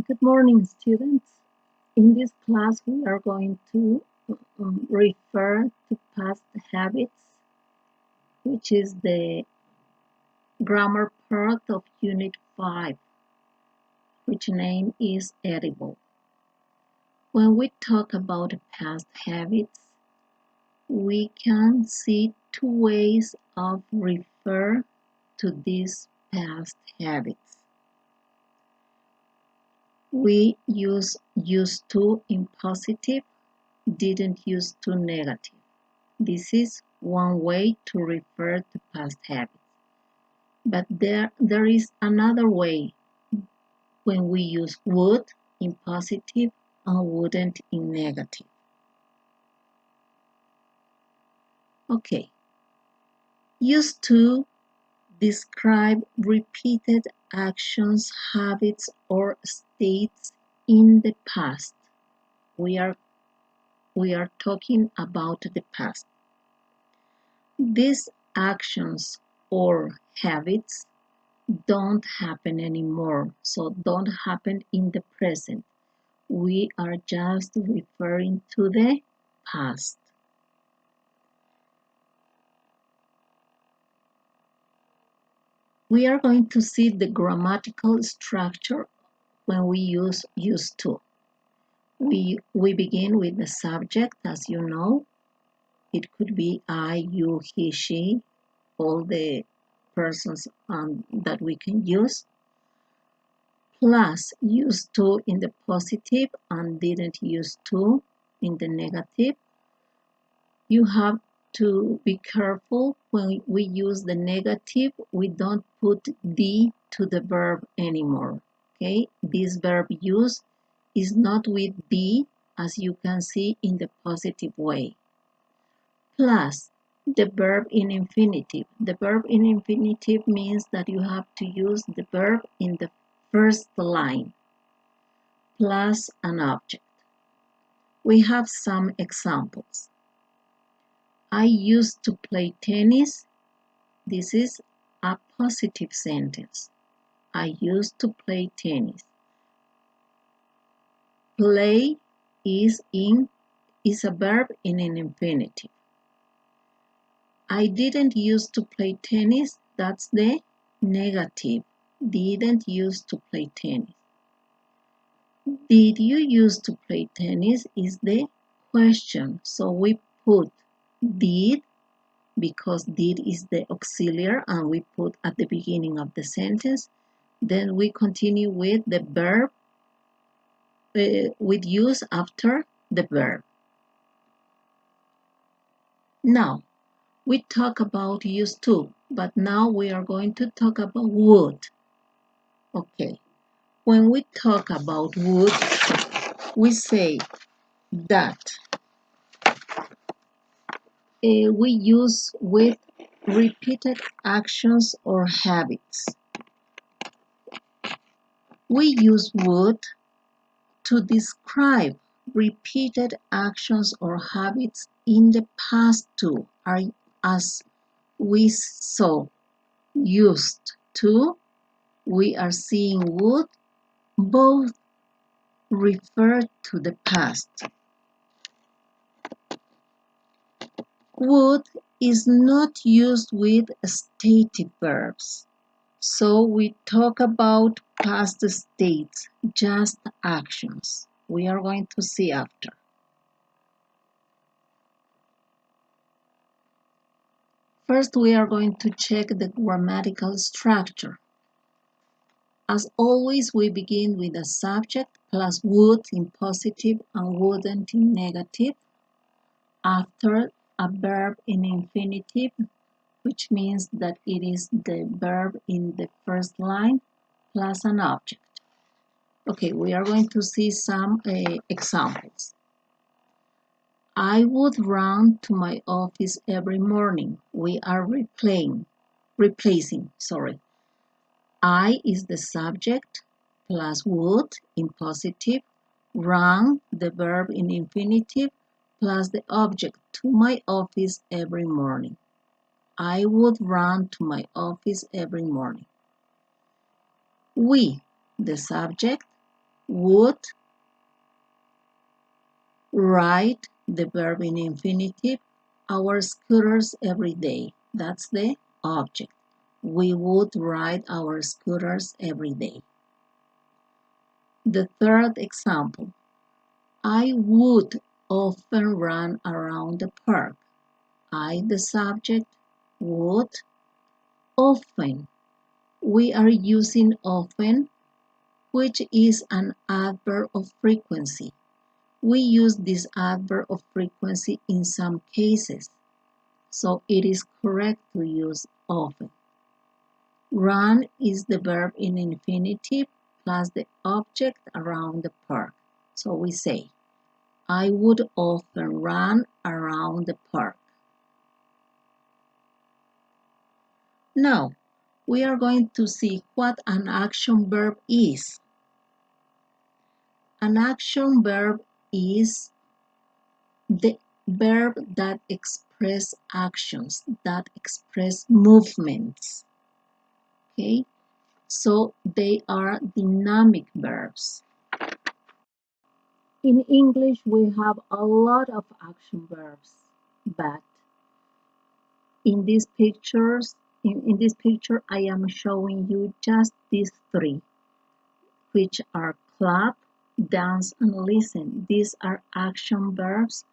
Good morning, students. In this class, we are going to refer to past habits, which is the grammar part of Unit 5, which name is edible. When we talk about past habits, we can see two ways of refer to these past habits. We use used to in positive, didn't use to negative. This is one way to refer to past habits. But there is another way when we use would in positive and wouldn't in negative. Okay. Used to describe repeated actions, habits, or states in the past. We are talking about the past. These actions or habits don't happen anymore, so don't happen in the present. We are just referring to the past. We are going to see the grammatical structure when we use used to. We begin with the subject, as you know. It could be I, you, he, she, all the persons that we can use, plus used to in the positive and didn't use to in the negative. You have to be careful when we use the negative, we don't put the to the verb anymore. Okay, this verb use is not with the, as you can see in the positive way. Plus the verb in infinitive. The verb in infinitive means that you have to use the verb in the first line plus an object. We have some examples. I used to play tennis. This is a positive sentence. I used to play tennis. Play is a verb in an infinitive. I didn't used to play tennis. That's the negative. Didn't used to play tennis. Did you used to play tennis is the question. So we put did because did is the auxiliary and we put at the beginning of the sentence. Then we continue with the verb with use after the verb. Now, we talk about used to, but now we are going to talk about would. Okay, when we talk about would, we say that we use with repeated actions or habits. We use would to describe repeated actions or habits in the past too, as we saw used to, we are seeing would, both refer to the past. Would is not used with stative verbs. So we talk about past states, just actions. We are going to see after. First, we are going to check the grammatical structure. As always, we begin with a subject plus would in positive and wouldn't in negative. After a verb in infinitive, which means that it is the verb in the first line plus an object. Okay, we are going to see some examples. I would run to my office every morning. We are replacing. I is the subject plus would in positive, run the verb in infinitive plus the object to my office every morning. I would run to my office every morning. We, the subject, would ride, the verb in infinitive, our scooters every day. That's the object. We would ride our scooters every day. The third example, I would often run around the park. I, the subject, would often. We are using often, which is an adverb of frequency. We use this adverb of frequency in some cases, so it is correct to use often. Run is the verb in infinitive plus the object around the park. So we say, I would often run around the park. Now, we are going to see what an action verb is. An action verb is the verb that express actions, that express movements. Okay, so they are dynamic verbs. In English, we have a lot of action verbs, but in these pictures, in this picture, I am showing you just these three, which are clap, dance, and listen. These are action verbs.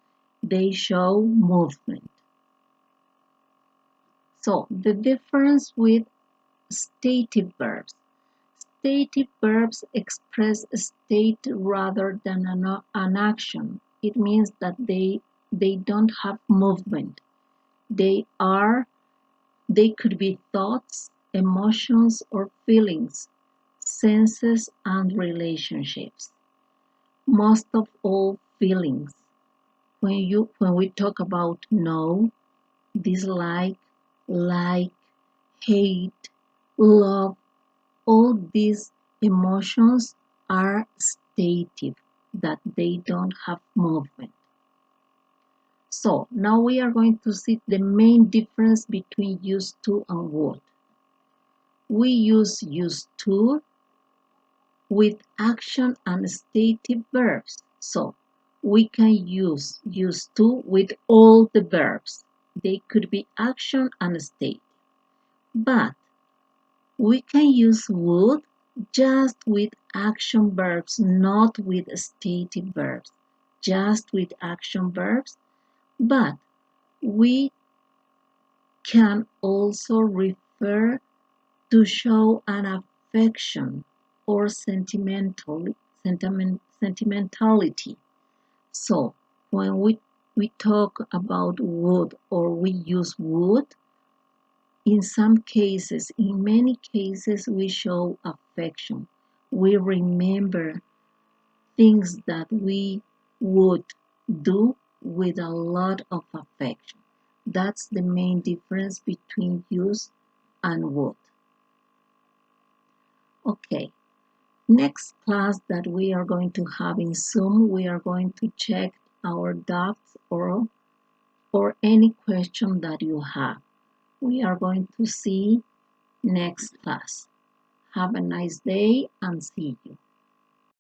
They show movement. So the difference with stative verbs. Stative verbs express a state rather than an action. It means that they don't have movement. They could be thoughts, emotions, or feelings, senses, and relationships. Most of all, feelings. When we talk about know, dislike, like, hate, love, all these emotions are stative, that they don't have movement. So now we are going to see the main difference between used to and would. We use used to with action and stative verbs. So we can use used to with all the verbs. They could be action and state. But we can use would just with action verbs, not with stative verbs. Just with action verbs. But we can also refer to show an affection or sentimentality. So when we talk about would or we use would, in some cases, in many cases, we show affection. We remember things that we would do with a lot of affection. That's the main difference between use and would. Okay, next class that we are going to have in Zoom, we are going to check our doubts or any question that you have. We are going to see next class. Have a nice day and see you.